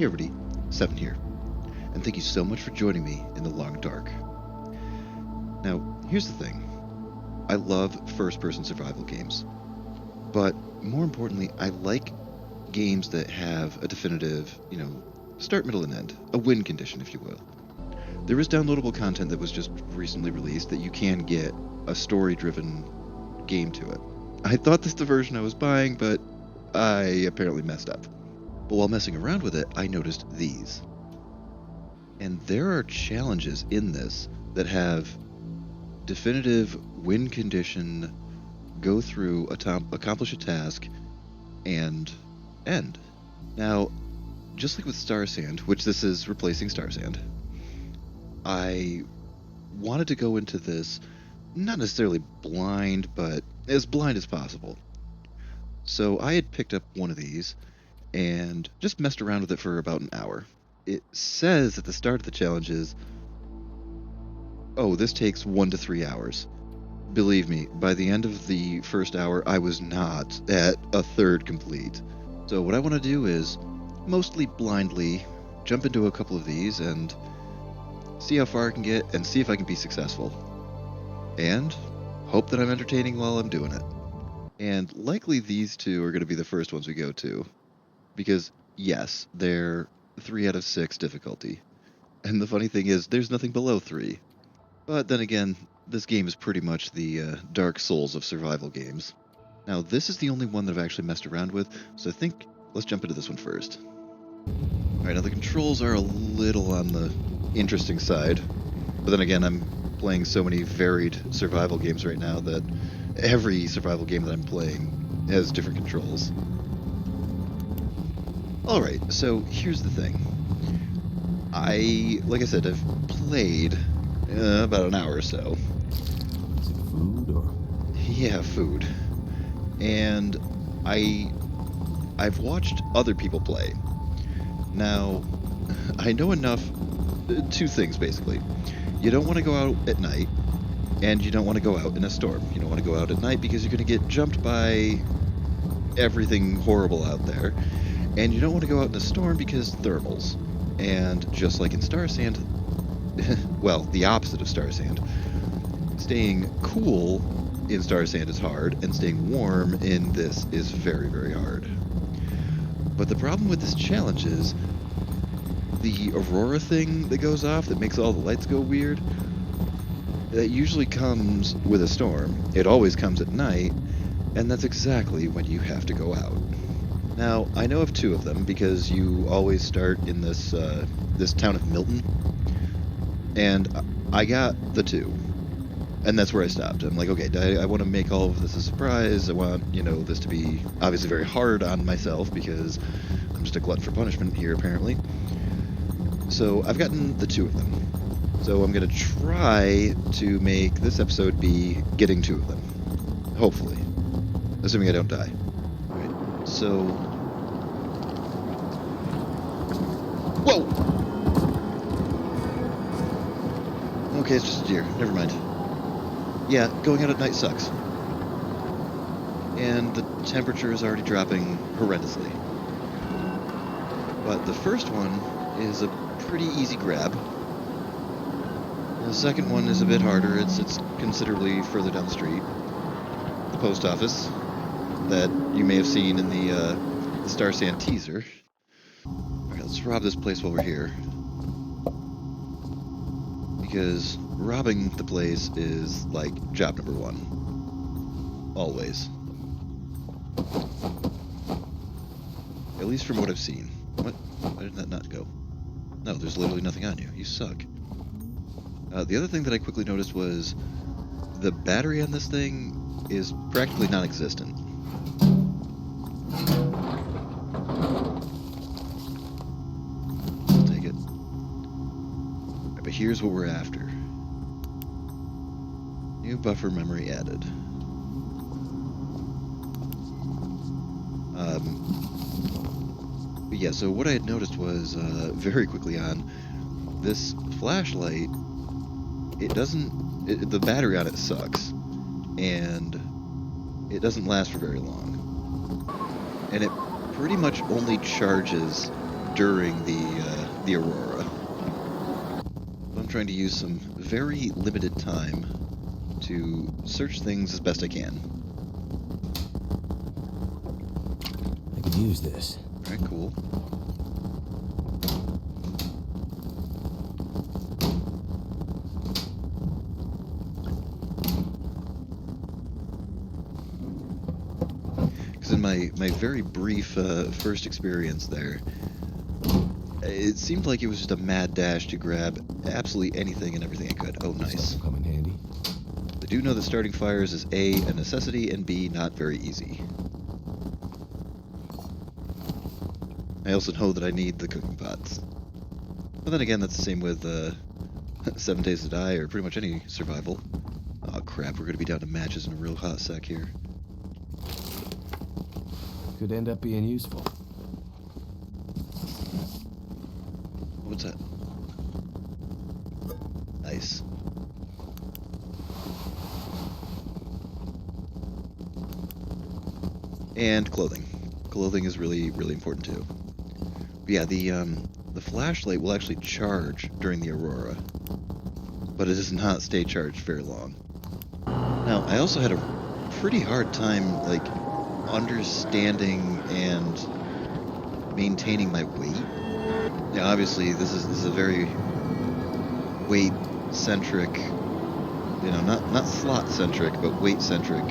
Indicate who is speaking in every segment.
Speaker 1: Hey everybody, Seven here, and thank you so much for joining me in the Long Dark. Now, here's the thing. I love first-person survival games, but more importantly, I like games that have a definitive, start, middle, and end, a win condition, if you will. There is downloadable content that was just recently released that you can get a story-driven game to it. I thought this the version I was buying, but I apparently messed up. But while messing around with it, I noticed these. And there are challenges in this that have definitive win condition, go through, accomplish a task, and end. Now, just like with Star Sand, which this is replacing Star Sand, I wanted to go into this not necessarily blind, but as blind as possible. So I had picked up one of these and just messed around with it for about an hour. It says at the start of the challenge is, oh, this takes 1 to 3 hours. Believe me, by the end of the first hour, I was not at a third complete. So what I want to do is, mostly blindly, jump into a couple of these and see how far I can get and see if I can be successful. And hope that I'm entertaining while I'm doing it. And likely these two are going to be the first ones we go to. Because, yes, they're 3 out of 6 difficulty. And the funny thing is, there's nothing below 3. But then again, this game is pretty much the Dark Souls of survival games. Now, this is the only one that I've actually messed around with, so I think let's jump into this one first. Alright, now the controls are a little on the interesting side. But then again, I'm playing so many varied survival games right now that every survival game that I'm playing has different controls. Alright, so here's the thing. Like I said, I've played about an hour or so.
Speaker 2: Is it food or?
Speaker 1: Yeah, food. And I've watched other people play. Now, I know enough, 2 things basically. You don't want to go out at night, and you don't want to go out in a storm. You don't want to go out at night because you're going to get jumped by everything horrible out there. And you don't want to go out in a storm because thermals. And just like in Star Sand, well, the opposite of Star Sand, staying cool in Star Sand is hard, and staying warm in this is very, very hard. But the problem with this challenge is the aurora thing that goes off that makes all the lights go weird, that usually comes with a storm. It always comes at night, and that's exactly when you have to go out. Now, I know of 2 of them because you always start in this this town of Milton, and I got the 2, and that's where I stopped. I'm like, okay, I want to make all of this a surprise. I want, this to be obviously very hard on myself because I'm just a glutton for punishment here, apparently. So I've gotten the 2 of them. So I'm going to try to make this episode be getting 2 of them. Hopefully. Assuming I don't die. Alright, so... Whoa! Okay, it's just a deer. Never mind. Yeah, going out at night sucks. And the temperature is already dropping horrendously. But the first one is a pretty easy grab. The second one is a bit harder. It's considerably further down the street. The post office that you may have seen in the Star Sand teaser. Alright, let's rob this place while we're here. Because robbing the place is, like, job number 1. Always. At least from what I've seen. What? Why did that not go? No, there's literally nothing on you. You suck. The other thing that I quickly noticed was the battery on this thing is practically non-existent. I'll take it. Right, but here's what we're after. New buffer memory added. But yeah, so what I had noticed was, very quickly on, this flashlight, the battery on it sucks, and it doesn't last for very long. And it pretty much only charges during the aurora. I'm trying to use some very limited time to search things as best I can.
Speaker 2: I could use this.
Speaker 1: All right, cool. Because in my very brief first experience there, it seemed like it was just a mad dash to grab absolutely anything and everything I could. Oh, nice.
Speaker 2: Come in handy.
Speaker 1: I do know that starting fires is A, a necessity, and B, not very easy. I also know that I need the cooking pots. But then again, that's the same with 7 Days to Die, or pretty much any survival. Oh crap, we're gonna be down to matches in a real hot sec here.
Speaker 2: Could end up being useful.
Speaker 1: What's that? Nice. And clothing. Clothing is really, really important too. But yeah, the flashlight will actually charge during the aurora, but it does not stay charged very long. Now, I also had a pretty hard time, like, understanding and maintaining my weight. Yeah, obviously, this is a very weight-centric, you know, not slot-centric, but weight-centric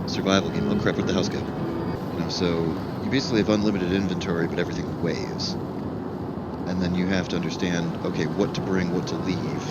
Speaker 1: survival game. Oh crap, where'd the house go? You know, so you basically have unlimited inventory, but everything weighs. And then you have to understand, okay, what to bring, what to leave,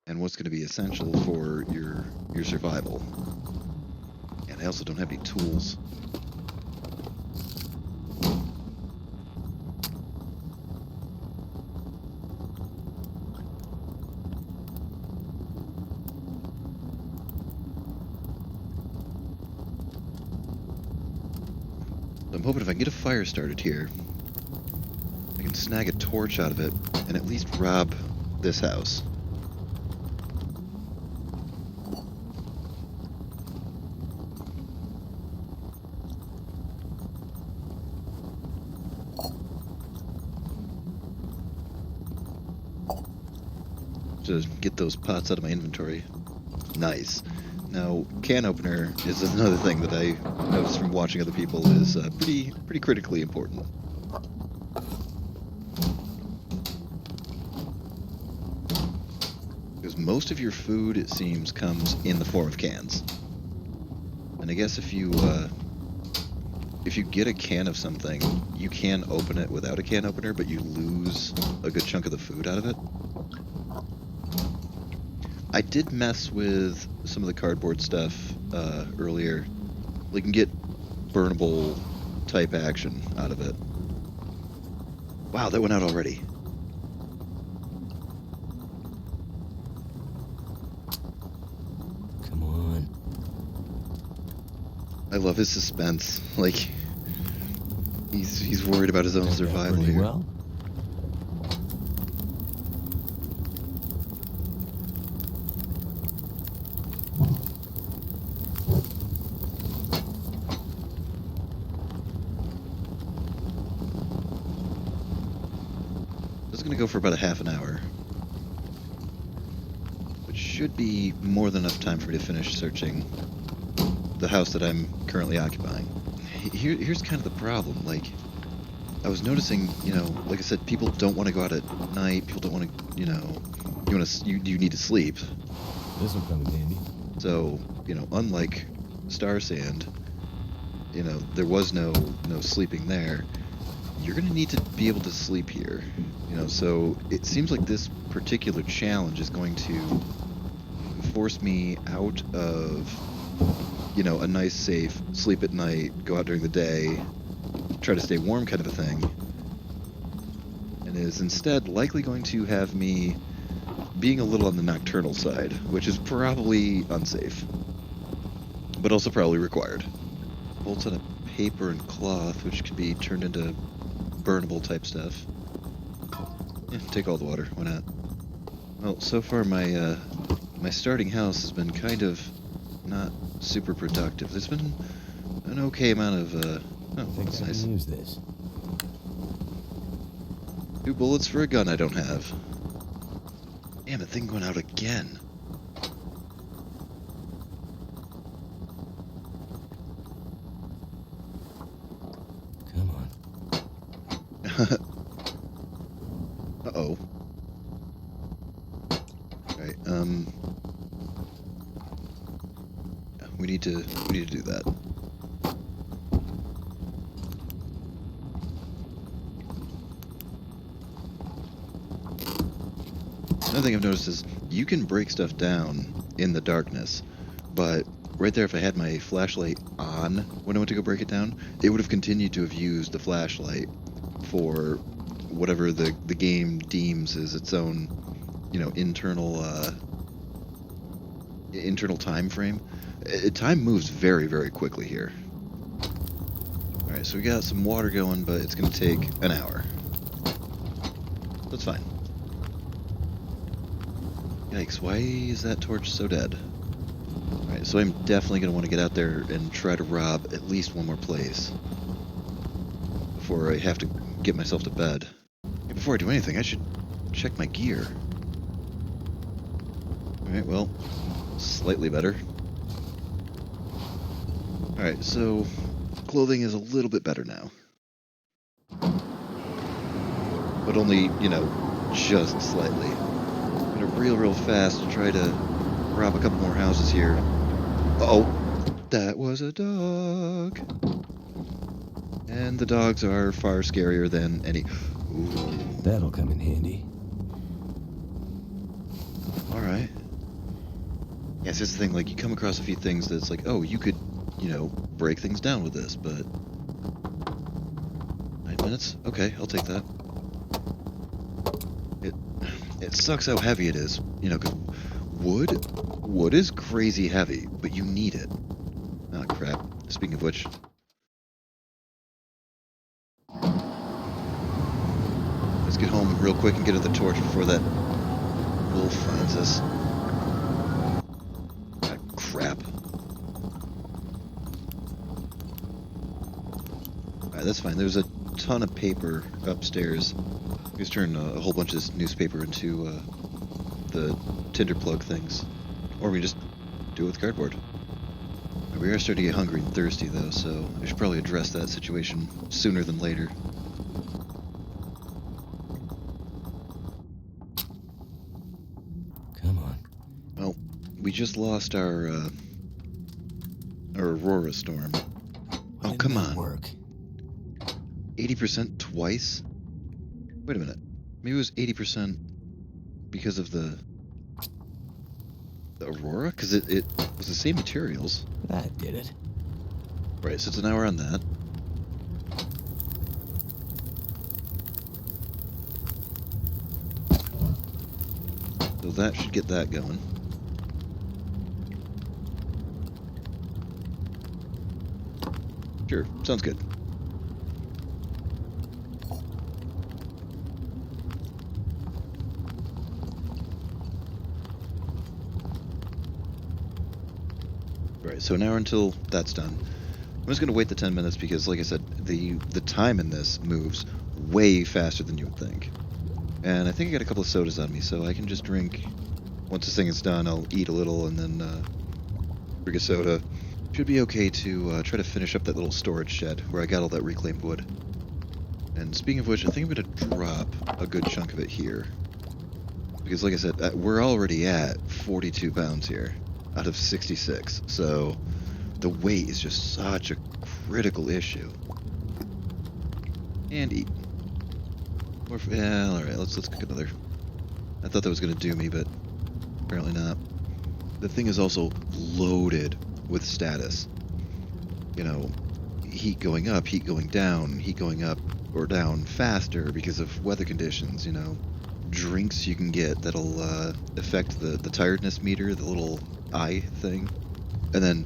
Speaker 1: and what's going to be essential for your survival. And I also don't have any tools. I'm hoping if I can get a fire started here, I can snag a torch out of it and at least rob this house. To get those pots out of my inventory. Nice. Now, can opener is another thing that I noticed from watching other people is pretty critically important. Because most of your food, it seems, comes in the form of cans. And I guess if you get a can of something, you can open it without a can opener, but you lose a good chunk of the food out of it. I did mess with some of the cardboard stuff earlier. You can get burnable type action out of it. Wow, that went out already.
Speaker 2: Come on.
Speaker 1: I love his suspense. Like, he's worried about his own
Speaker 2: Turned out
Speaker 1: survival
Speaker 2: pretty
Speaker 1: here.
Speaker 2: well.
Speaker 1: Gonna go for about a half an hour, which should be more than enough time for me to finish searching the house that I'm currently occupying. Here's kind of the problem. Like, I was noticing, you know, like I said, people don't want to go out at night. People don't want to, you know, you need to sleep.
Speaker 2: This will come in handy.
Speaker 1: So, you know, unlike Star Sand, you know, there was no sleeping there. You're going to need to be able to sleep here, you know, so it seems like this particular challenge is going to force me out of, you know, a nice, safe sleep at night, go out during the day, try to stay warm kind of a thing, and is instead likely going to have me being a little on the nocturnal side, which is probably unsafe, but also probably required. Bolts on a paper and cloth, which can be turned into burnable type stuff. Yeah, take all the water, why not? Well, so far my starting house has been kind of not super productive. There's been an okay amount of
Speaker 2: I think
Speaker 1: that's
Speaker 2: I
Speaker 1: nice.
Speaker 2: can use this.
Speaker 1: 2 bullets for a gun I don't have. Damn, the thing went out again.
Speaker 2: Come on.
Speaker 1: Uh-oh. Alright, we need to do that. Another thing I've noticed is you can break stuff down in the darkness, but right there, if I had my flashlight on when I went to go break it down, it would have continued to have used the flashlight for whatever the game deems as its own, you know, internal time frame. Time moves very, very quickly here. Alright, so we got some water going, but it's going to take an hour. That's fine. Yikes, why is that torch so dead? Alright, so I'm definitely going to want to get out there and try to rob at least one more place before I have to get myself to bed. Hey, before I do anything, I should check my gear. Alright, well, slightly better. Alright, so clothing is a little bit better now. But only, you know, just slightly. I'm gonna real fast to try to rob a couple more houses here. Uh-oh, that was a dog. And the dogs are far scarier than any... Ooh.
Speaker 2: That'll come in handy.
Speaker 1: Alright. Yeah, it's just the thing, like, you come across a few things that's like, oh, you could, you know, break things down with this, but... 9 minutes? Okay, I'll take that. It sucks how heavy it is, you know, because wood is crazy heavy, but you need it. Ah, crap. Speaking of which... Let's get home real quick and get at the torch before that wolf finds us. Ah, crap. Alright, that's fine. There's a ton of paper upstairs. Just turn a whole bunch of this newspaper into the tinder plug things. Or we just do it with cardboard. We are starting to get hungry and thirsty, though, so I should probably address that situation sooner than later.
Speaker 2: Come on.
Speaker 1: Well, we just lost our aurora storm. Oh, come on.
Speaker 2: Work.
Speaker 1: 80% twice? Wait a minute. Maybe it was 80% because of the aurora? Because it was the same materials.
Speaker 2: That did it.
Speaker 1: Right, so it's an hour on that. So that should get that going. Sure, sounds good. Right, so an hour until that's done. I'm just going to wait the 10 minutes because, like I said, the time in this moves way faster than you would think. And I think I got a couple of sodas on me, so I can just drink. Once this thing is done, I'll eat a little and then drink a soda. Should be okay to try to finish up that little storage shed where I got all that reclaimed wood. And speaking of which, I think I'm going to drop a good chunk of it here. Because, like I said, we're already at 42 pounds here out of 66, so the weight is just such a critical issue. And eat. Yeah, alright, let's cook another. I thought that was gonna do me, but apparently not. The thing is also loaded with status. You know, heat going up, heat going down, heat going up or down faster because of weather conditions, you know. Drinks you can get that'll affect the tiredness meter, the little eye thing. And then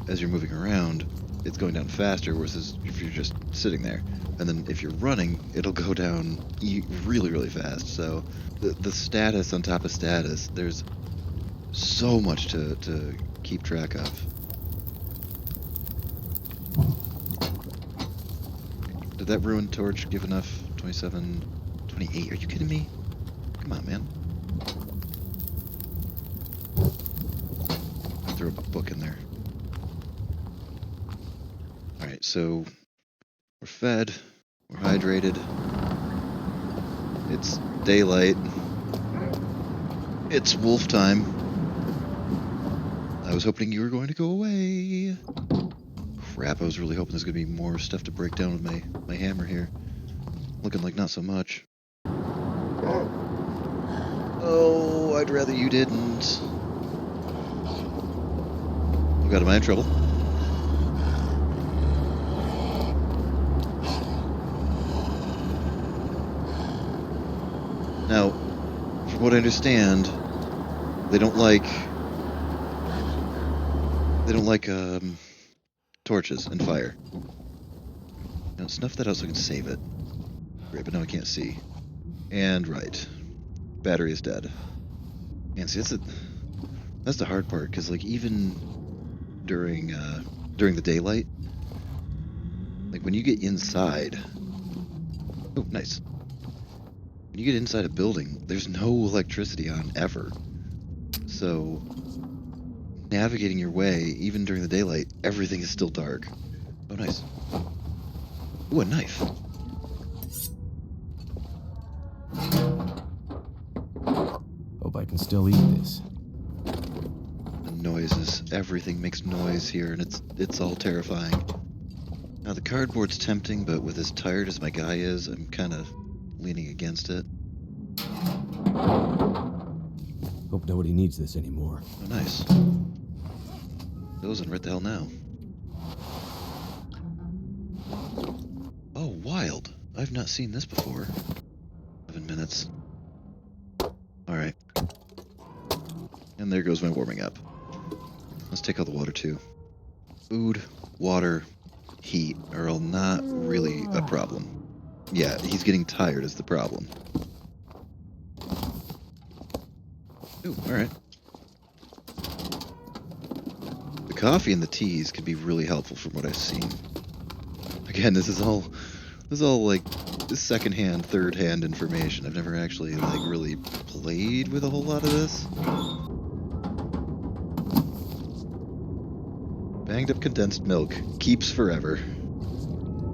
Speaker 1: as you're moving around, it's going down faster, whereas if you're just sitting there. And then if you're running, it'll go down really fast. So the status on top of status, there's so much to keep track of. Did that ruined torch give enough? 27, 28? Are you kidding me? Come on, man. I'll throw a book in there. Alright, so we're fed, we're hydrated, it's daylight, it's wolf time. I was hoping you were going to go away. Crap, I was really hoping there's going to be more stuff to break down with my hammer here. Looking like not so much. Oh, I'd rather you didn't. Oh god, am I in trouble? Now, from what I understand, they don't like torches and fire. Now, snuff that out so I can save it. Great, but now I can't see. And right. Battery is dead. And see, that's the hard part, because like even during the daylight, like when you get inside, oh nice. When you get inside a building, there's no electricity on ever. So navigating your way, even during the daylight, everything is still dark. Oh nice. Ooh, a knife.
Speaker 2: Hope I can still eat this.
Speaker 1: The noises. Everything makes noise here, and it's all terrifying. Now the cardboard's tempting, but with as tired as my guy is, I'm kind of leaning against it.
Speaker 2: Hope nobody needs this anymore.
Speaker 1: Oh nice. Those in right the hell now. Oh, wild. I've not seen this before. 7 minutes. Alright. And there goes my warming up. Let's take all the water too. Food, water, heat are all not really a problem. Yeah, he's getting tired is the problem. Ooh, alright. The coffee and the teas could be really helpful from what I've seen. Again, this is all like second-hand, third-hand information. I've never actually like really played with a whole lot of this. Banged up condensed milk keeps forever.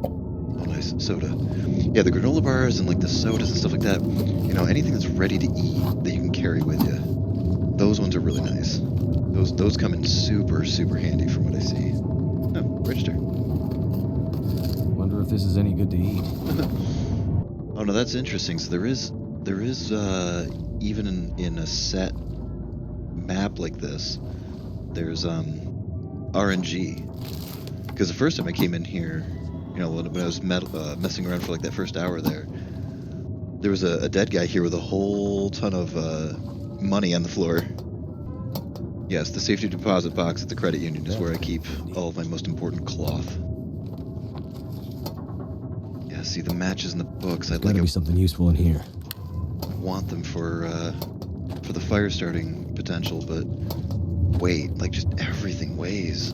Speaker 1: Oh, nice soda. Yeah, the granola bars and like the sodas and stuff like that. You know, anything that's ready to eat that you can carry with you. Those ones are really nice. Those come in super, super handy from what I see. Oh, register.
Speaker 2: Wonder if this is any good to eat.
Speaker 1: Oh no, that's interesting. So there is even in a set map like this, there's RNG. Because the first time I came in here, you know, when I was messing around for like that first hour there was a dead guy here with a whole ton of money on the floor. Yes, the safety deposit box at the credit union is where I keep all of my most important cloth. Yeah, see the matches and the books. I'd like
Speaker 2: Gotta be something useful in here.
Speaker 1: want them for the fire starting potential, but weight, like just everything weighs.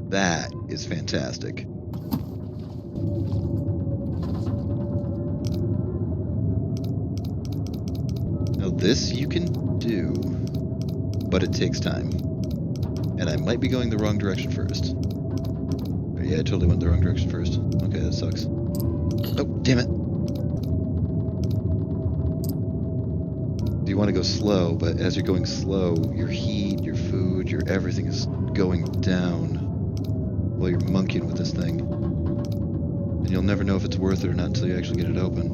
Speaker 1: That is fantastic. Now this you can do, but it takes time. And I might be going the wrong direction first. Yeah, I totally went the wrong direction first. Okay, that sucks. Oh, damn it. You want to go slow, but as you're going slow, your heat, your food, your everything is going down while you're monkeying with this thing. And you'll never know if it's worth it or not until you actually get it open.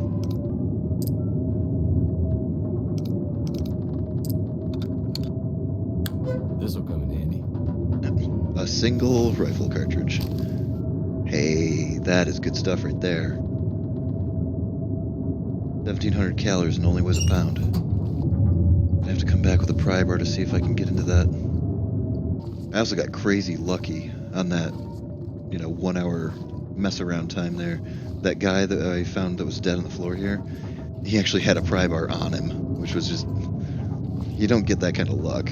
Speaker 2: This'll come in handy.
Speaker 1: A single rifle cartridge. Hey, that is good stuff right there. 1,700 calories and only weighs a pound. I have to come back with a pry bar to see if I can get into that. I also got crazy lucky on that, 1 hour mess around time there. That guy that I found that was dead on the floor here, he actually had a pry bar on him, which was just, you don't get that kind of luck.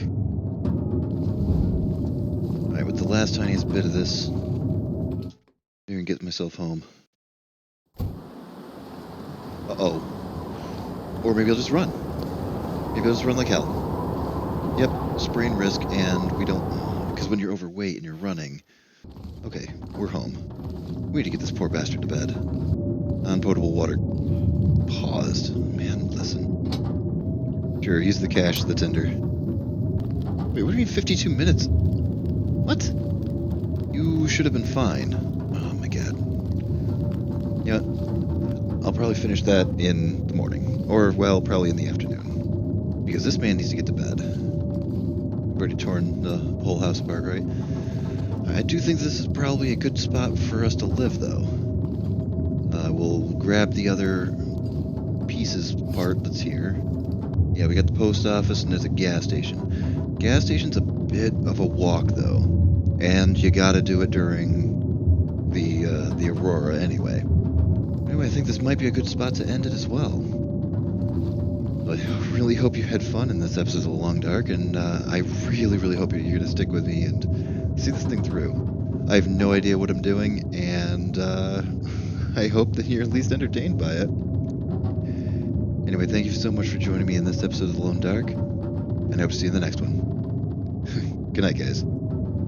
Speaker 1: Alright, with the last tiniest bit of this, I can get myself home. Uh-oh. Or maybe I'll just run. Maybe I'll just run like hell. Yep, sprain risk, and we don't... Because when you're overweight and you're running... Okay, we're home. We need to get this poor bastard to bed. Non-potable water paused. Man, listen. Sure, he's the cash, the tinder. Wait, what do you mean 52 minutes? What? You should have been fine. Oh my god. Yeah, I'll probably finish that in the morning. Or, well, probably in the afternoon. Because this man needs to get to bed. We've already torn the whole house apart, right? I do think this is probably a good spot for us to live, though. We'll grab the other pieces part that's here. Yeah, we got the post office and there's a gas station. Gas station's a bit of a walk, though. And you gotta do it during the aurora anyway. Anyway, I think this might be a good spot to end it as well. I really hope you had fun in this episode of The Long Dark, and I really, really hope you're going to stick with me and see this thing through. I have no idea what I'm doing, and I hope that you're at least entertained by it. Anyway, thank you so much for joining me in this episode of The Long Dark, and I hope to see you in the next one. Good night, guys.